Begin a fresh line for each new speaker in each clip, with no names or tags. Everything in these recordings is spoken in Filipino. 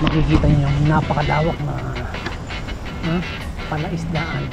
makikita niyo yung napakalawak na palaisdaan.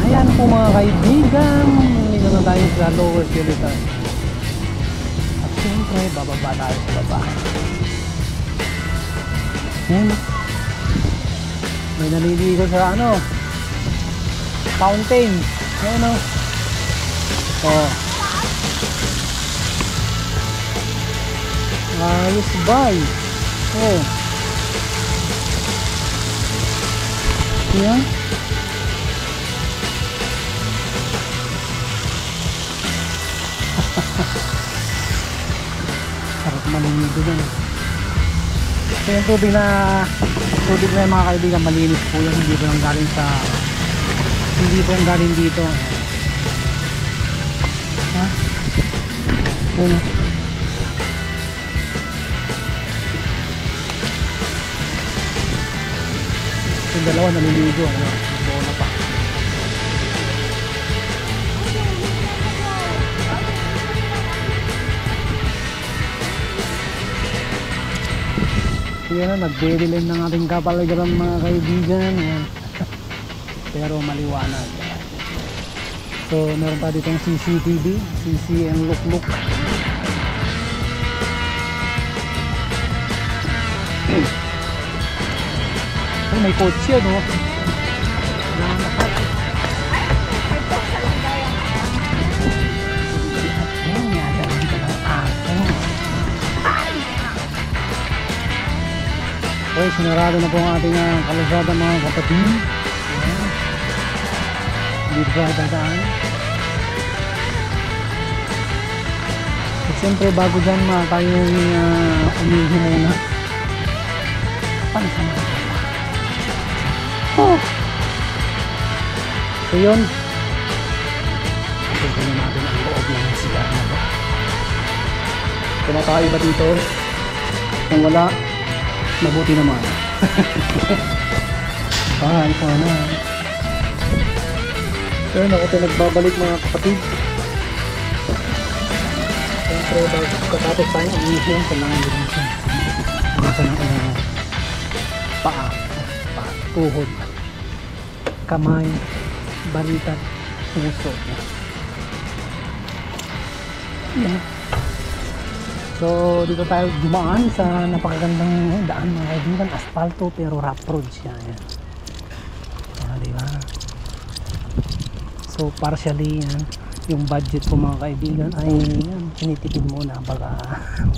Ayan po mga kaibigan, dito na tayo sa Lower Skeleton. At siyempre bababa tayo sa baba. Ayan, may naliligo sa fountain. Ayan o. Oh. Ayos ba? Oh. Ayan. Sarap maliligo dyan. So yung tubig na yung mga kaibigan, malinis po yan. Hindi po yung galing dito. Ha? Ano? Yung dalawa naliligo. Bola pa. Yan na, nagdidilim ng ating kapaligiran mga kaibigan. Ayan. Pero maliwanag. So meron pa ditong CCTV, CC and look. Ay, may kotse no? Okay, sinarado na po ang ating kalsada mga kapatid. Dito pa dadaan. At siyempre bago dyan tayo umihi muna. Pansama. Oh. So yun. Tignan natin ang loob ng siya. Kumakain ba dito? Kung wala, mabuti naman. Ito na. So yun, ako nagbabalik mga kapatid. Siyempre, katapos tayo umihi yan. Kailangan din siya. Nasa ng paa, tuhod, kamay, balikat, puso. Yan. So dito tayo dumaan sa napakagandang daan mga kaibigan, asfalto pero rough road siya. Yan. Diba? So partially yan, yung budget ko mga kaibigan ay yan, tinitipid muna baka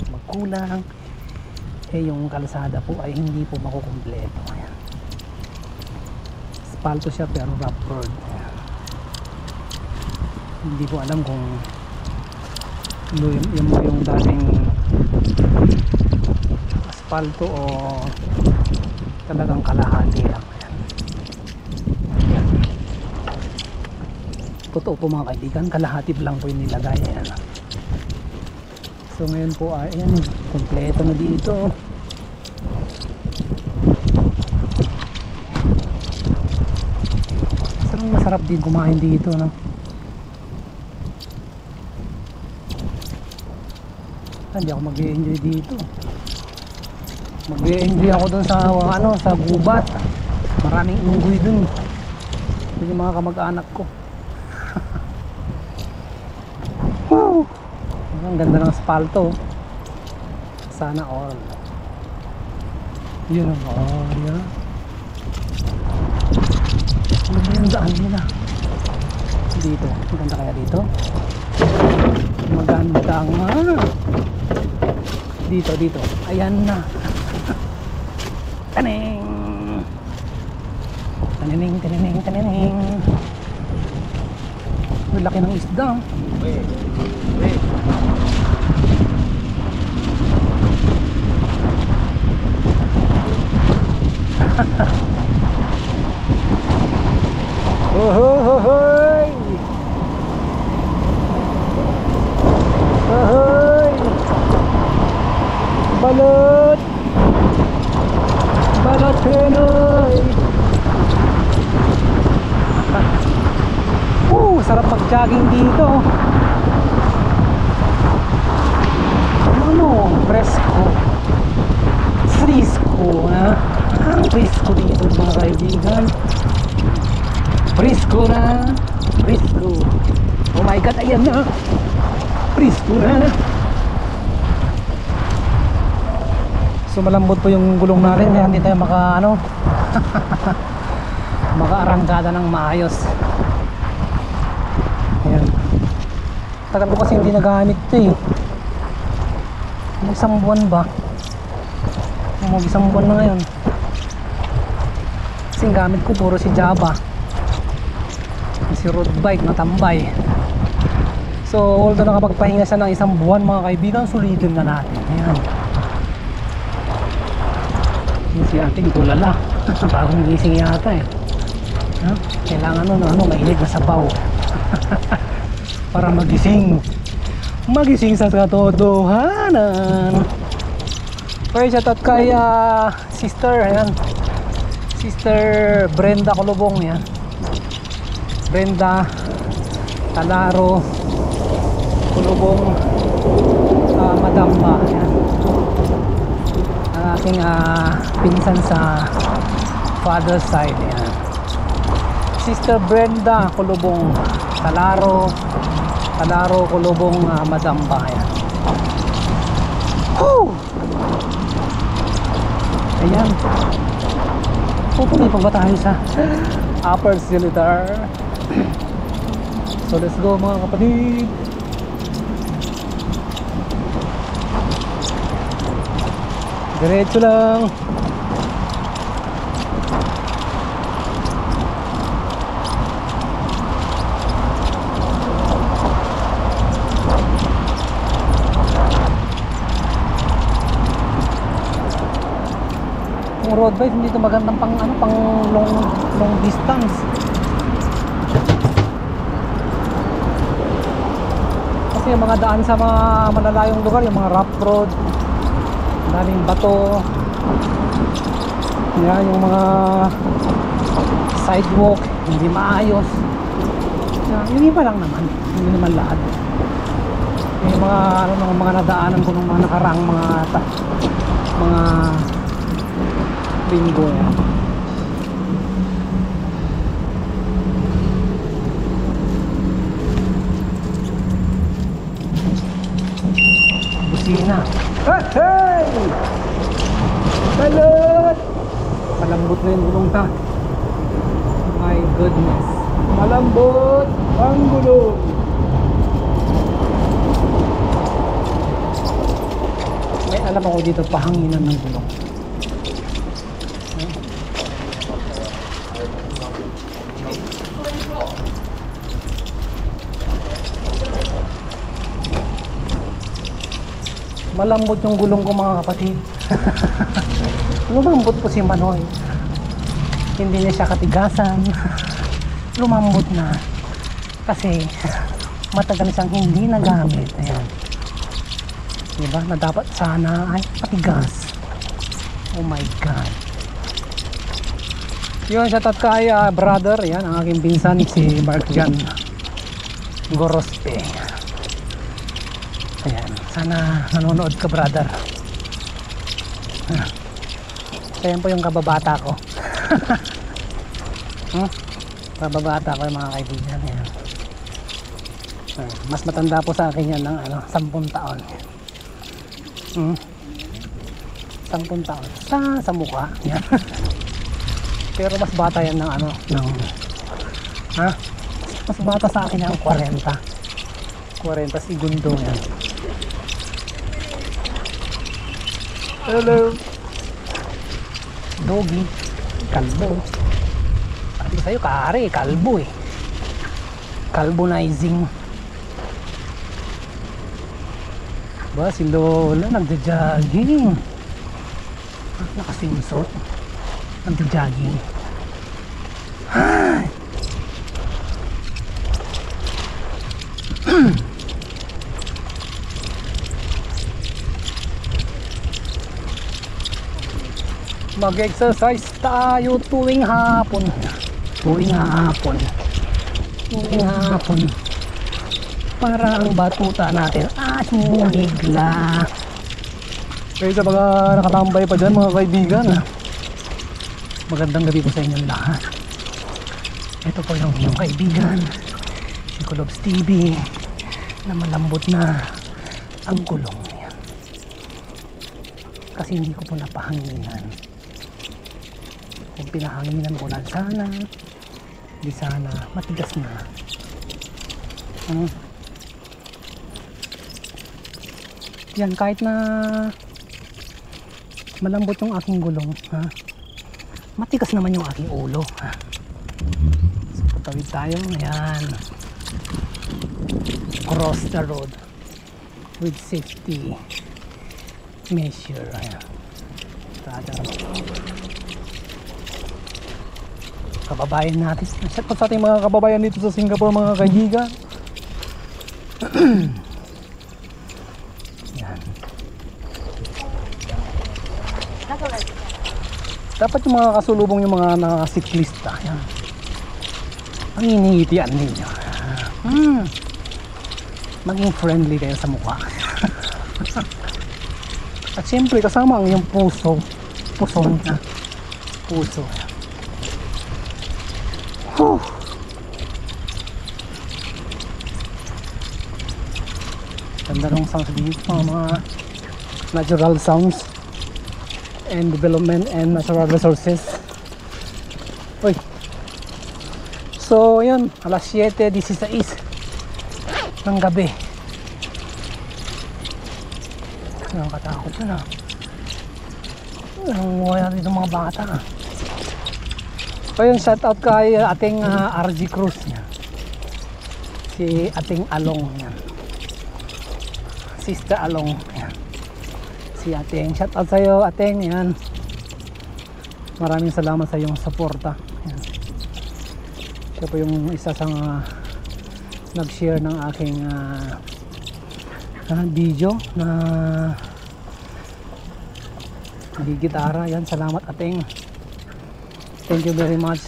magkulang. Yung kalsada po ay hindi po makukumpleto. Ayan. Asfalto siya pero rough road. Ayan. Hindi ko alam kung yung dating asfalto o talagang kalahati lang. Ayan. Totoo po mga kaibigan, kalahati lang po yung nilagay. Ayan. So ngayon po ay ayan, kompleto na dito. Masarap din kumain dito, no? Hindi ako mag-e-enjoy dito. Mag-e-enjoy ako dun sa sa gubat. Maraming unggoy dun. Ito yung mga kamag-anak ko. Wow! Ang ganda ng asfalto. Sana all. Yun ang area. Ano ba yung daan nila? Dito. Maganda kaya dito? Maganda nga. Dito. Ayan na. Taning! Tanining. Ang laki ng isda. Wait. Ahoy! Balot Pinoy! Sarap nagja-jogging dito. Ano, presko. Frisco, ha? Ang frisco dito mga kaibigan. Frisco na. Frisco. Oh my god, ayan na. Frisco na. So malambot po yung gulong natin, kaya hindi tayo makaarangkada ng maayos. Ayan. Tagal ko kasi hindi nagamit ito eh. Isang buwan ba? Isang buwan na ngayon. Kasi yung gamit ko puro si Java, si road bike na tambay. So although nakapagpahinga siya ng isang buwan mga kaibigan, sulitin na natin. Ayan. Yung si ating tulala. Bagong gising yata eh. Ha? Kailangan mahilig na sabaw. Para magising sa katotohanan. Okay, shoutout kay sister, ayan. Sister Brenda Colobong, yan. Brenda Talaro Colobong, Madamba, yan. Ang aking pinsan sa father's side, yan. Sister Brenda Colobong Talaro Colobong, Madamba, yan. Woo! Ayan. Pupunin pa ba tayo sa Upper Silitar? So let's go mga kapatid. Diretso lang. Road bike hindi ito magandang pang long distance. Kasi yung mga daan sa mga malalayong lugar, yung mga rough road, daming bato, yan, yung mga sidewalk hindi maayos. Hindi pa lang naman, hindi naman lahat. Yung mga nadaanan ko ng mga nakaraang mga linggo yan. Busina. Hey! Balot! Malambot na yung gulong ta. My goodness. Malambot ang gulong. May alam ako dito, pahanginan ng gulong. Malambot yung gulong ko mga kapatid. Lumambot po si Manoy. Hindi niya siya katigasan. Lumambot na. Kasi matagal siyang hindi nagamit. Ayan. Diba? Na dapat sana ay patigas. Oh my God. Yun, shoutout kay brother. Yan, ang aking pinsan si Mark Jan Gorospe. Ayan, sana nanonood ka brother. Ayan po yung kababata ko. Kababata ko yung mga kaibigan. Ayan. Mas matanda po sa akin yan ng 10 taon. 10 taon sa mukha. Ayan. Pero mas bata yan ng mas bata sa akin ng 40 segundo yan. Hello Doggy, kalbo. Sabi ko sa'yo, kare, kalbo eh. Kalbonizing. Ba, si Lola nagja-jogging. Nakasinsot. Nagja-jogging. Ay! Mag-exercise tayo tuwing hapon. para ang batuta natin at bumigla.
Kaya sa mga nakatambay pa dyan mga kaibigan,
Magandang gabi po sa inyong lahat. Ito po yung inyong kaibigan, si Kulobs TV, na malambot na ang gulong niya. Kasi hindi ko po napahanginan. Kung pinahanginan ko lang sana, di sana matigas na. Yan, kahit na malambot yung aking gulong, matigas naman yung aking ulo. So patawid tayo. Ayan, cross the road with safety measure. Ayan, kababayan natin.
shout out sa ating mga kababayan dito sa Singapore mga kaibigan.
Yan.
Dapat yung mga kasulubong yung mga nakasiklista, yan,
Ang iningitian ninyo. Maging friendly kayo sa mukha.
at siyempre kasama ang iyong puso.
Puso.
Ganda nung sounds dito, mga natural sounds and development and natural resources. Uy. So yun, alas 7:16 ng gabi.
Nakakatakot yun Nangunguha natin itong mga bata
So yun, shout out kay ating
RG Cruz yan. Si ating Along yan. Sister Along yan. Si ating, shout out sa'yo ating yan. Maraming salamat sa iyong suporta yan. Siya po yung isa sa nag-share ng aking video na gitara yan. Salamat ating, thank you very much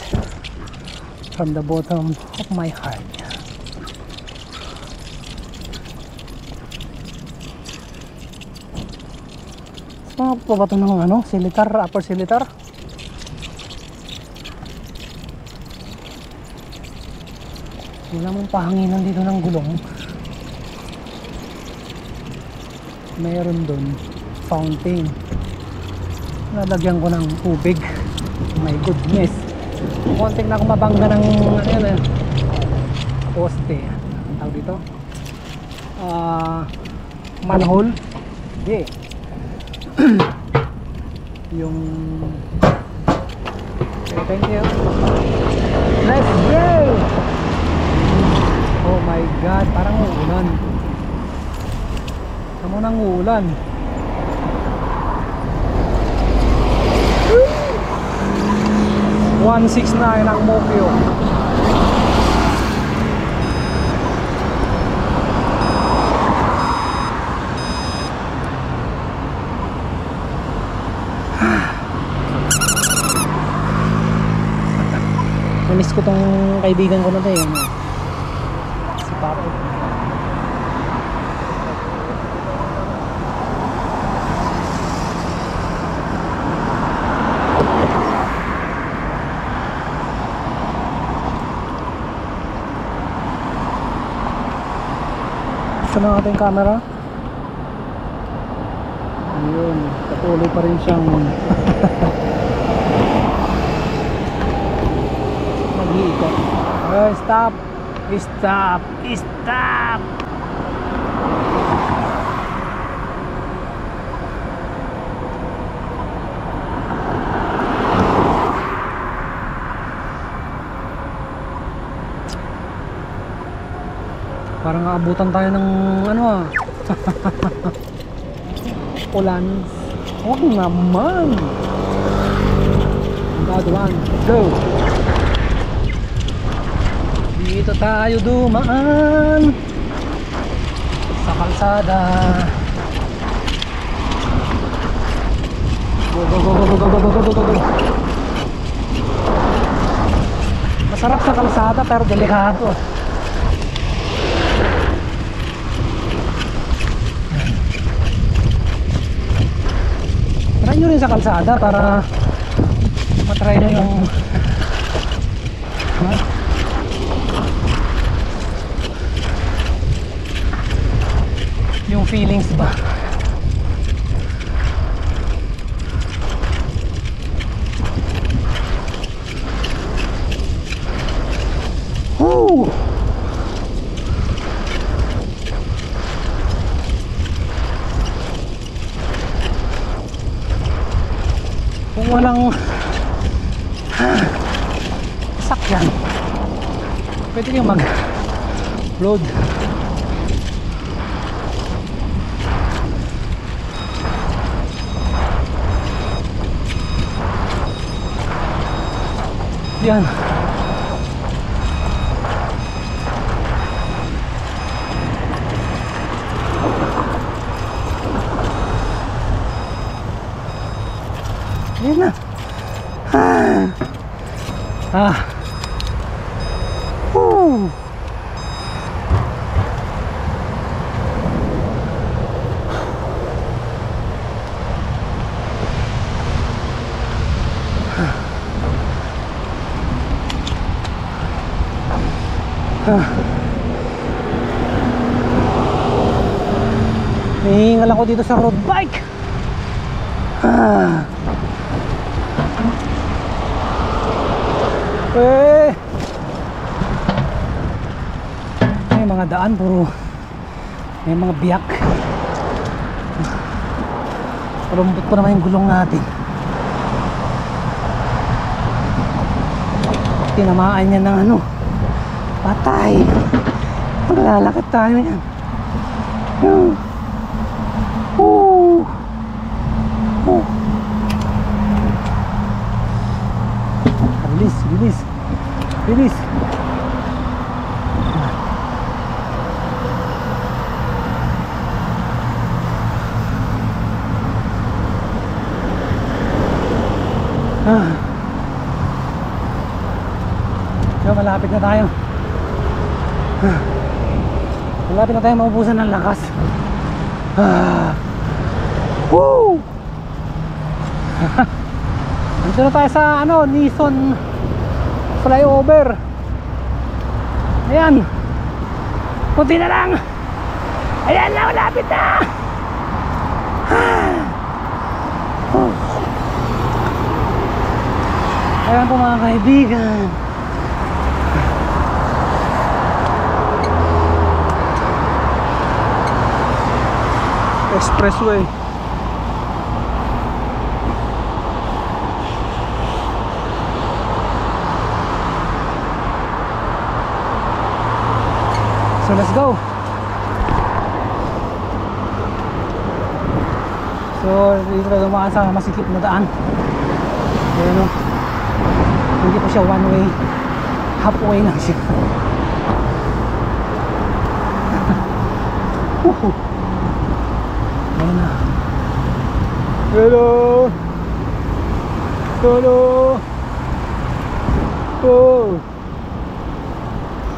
from the bottom of my heart. Mga pa ba ito ng silitar, upper silitar? Wala mong pahanginan dito ng gulong. Mayroon dun fountain. Nalagyan ko ng tubig. My goodness. Konting na akong mabangga ng poste. Ang tawag dito? Manhole. Hindi. Yung okay, thank you. Let's go! Oh my god, parang uulan. Tamo nang uulan.
One 169 ang Mokyo.
Namiss ko tong kaibigan ko na to si Papo.
Ito na ating camera. Ayun, patuloy pa rin siyang
Nag-iikot.
stop.
Stop! Stop!
Parang aabutan tayo ng
Ulan.
Huwag naman.
Bad one. Go! Dito tayo dumaan sa kalsada. Go, go, go, go, go, go, go, go, go, go. Masarap sa kalsada pero delikado. Daan nyo rin sa kalsada para matry nyo yung feelings ba. Woo! Kung walang sakyan, pwede nyo mag-load. Yan. Yan na. Woo. Hihingal ako dito sa road bike. May mga daan puro may mga biyak. Palumbot pa naman yung gulong natin. Tinamaan niya ng ano, patay. Maglalakad tayo yan. Bilis, bilis, bilis. So, malapit na tayo. Malapit na tayo maubusan ng lakas. Woo! Dito na tayo sa ano, Nison flyover. Ayan. Kunti na lang. Ayan na, malapit na. Ayan po mga kaibigan. Expressway. So let's go. So dito na dumaan sa masikip na daan. Ayan o. Hindi po siya one way, halfway lang siya. Ayan na. Hello. Hello. Oh.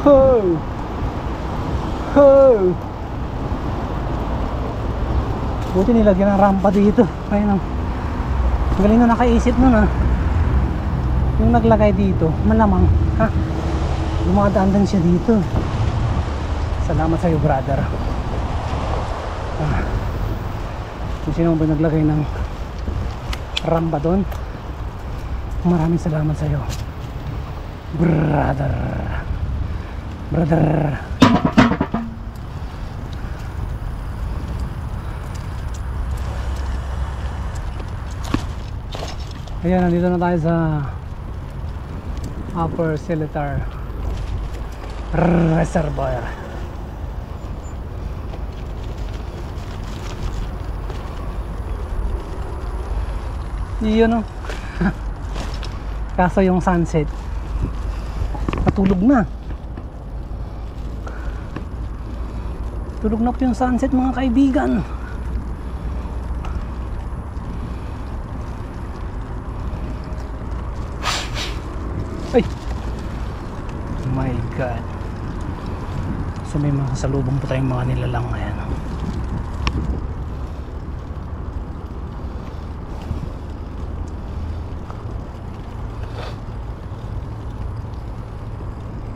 Oh. Oh. Buti nilagyan ng rampa dito. Ayun, galing na nakaisip nun, yung naglagay dito, malamang dumadaan din siya dito. Salamat sa iyo, brother. Kung sino ba naglagay ng rampa doon, maraming salamat sa iyo, brother. Brother. Ayan, nandito na tayo sa Upper Seletar Reservoir. Yun o. Kaso yung sunset patulog na. Tulog na po yung sunset, mga kaibigan. Ay! Oh my God. So may mga kasalubong po tayong mga nilalang. Ayan.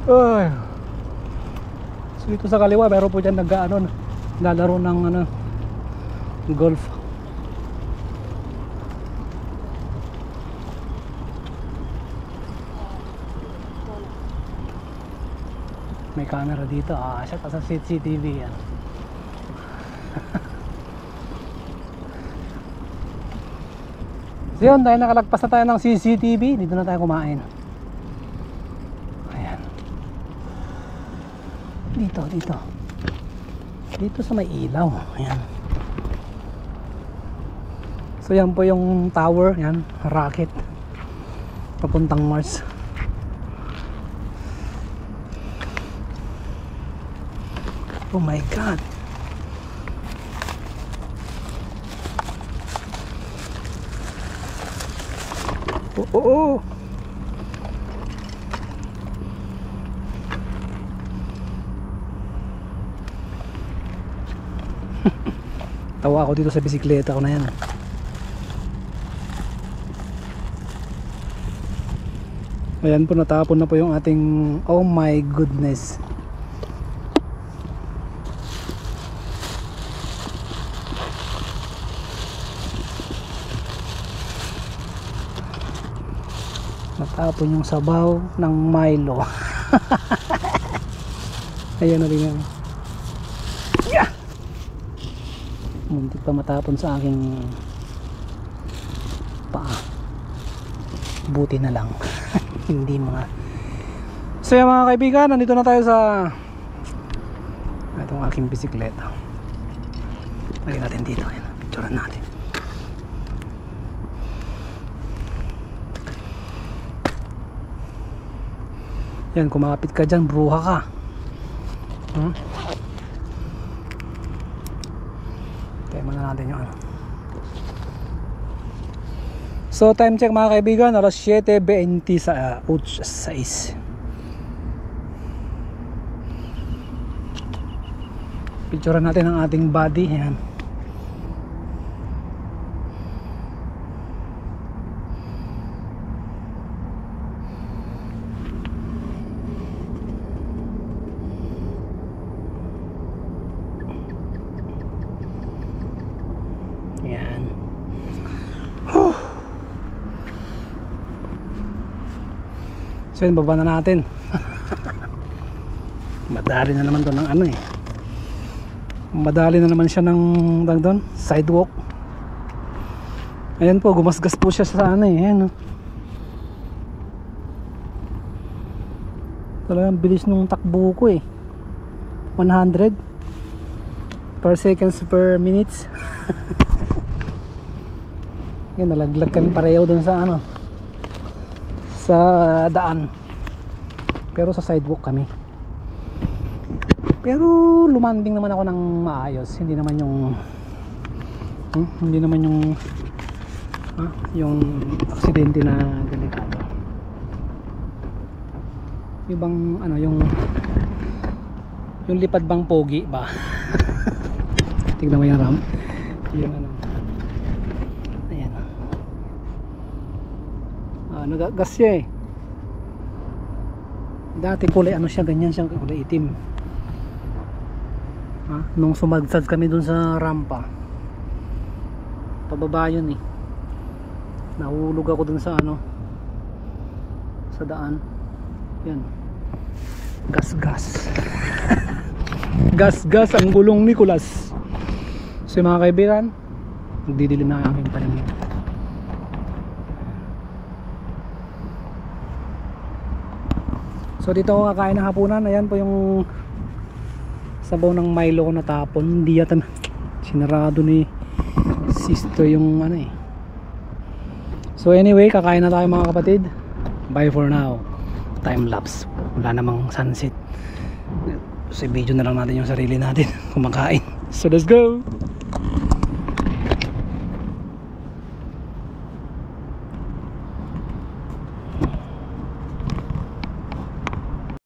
Ay. So dito sa kaliwa meron po dyan naglalaro ng golf. May camera dito. Siya sa CCTV yan. So yun, dahil nakalagpas na tayo ng CCTV, dito na tayo kumain. Ayan. Dito sa may ilaw. Ayan. So yan po yung tower, yan, rocket papuntang Mars. Oh my God. Oh. Tawa ako dito sa bisikleta ko na yan. Ayan po, natapon na po yung ating, oh my goodness. Natapon yung sabaw ng Milo. Ayan na rin yan. Yeah! Muntik pa matapon sa aking paa. Buti na lang. Hindi mga. So yan mga kaibigan, nandito na tayo sa itong aking bisikleta. Lagyan natin dito. Ayan, picturean natin. Yan, kumapit ka dyan, bruha ka. Tayo muna natin yung So time check mga kaibigan, alas 7:20 sa 8:06. Picturean natin ang ating body. Yan. Yan. So yun, baba na natin. Madali na naman to ng madali na naman siya ng sidewalk. Ayan po, gumasgas po siya sa ayan. Talagang bilis nung takbo ko 100 per seconds per minutes. Yan, nalaglag kami pareho dun sa sa daan, pero sa sidewalk kami. Pero lumanding naman ako ng maayos, hindi naman yung aksidente na delikado. Yung yung lipad bang pogi ba? Tignan mo yung ram, yung nagagas siya dati kulay siya, ganyan siya, kulay itim. Nung sumagsad kami dun sa rampa pababa yun nahulog ako dun sa sa daan. Yan, gas gas ang gulong Nicolas. So mga kaibigan, nagdidilim na ang aking paningin. So dito ako kakain ng hapunan. Ayan po yung sabaw ng Milo ko natapon. Hindi yata sinarado ni sister yung So anyway, kakain na tayo mga kapatid. Bye for now. Time lapse. Wala namang sunset. So video na lang natin yung sarili natin kumakain. So let's go.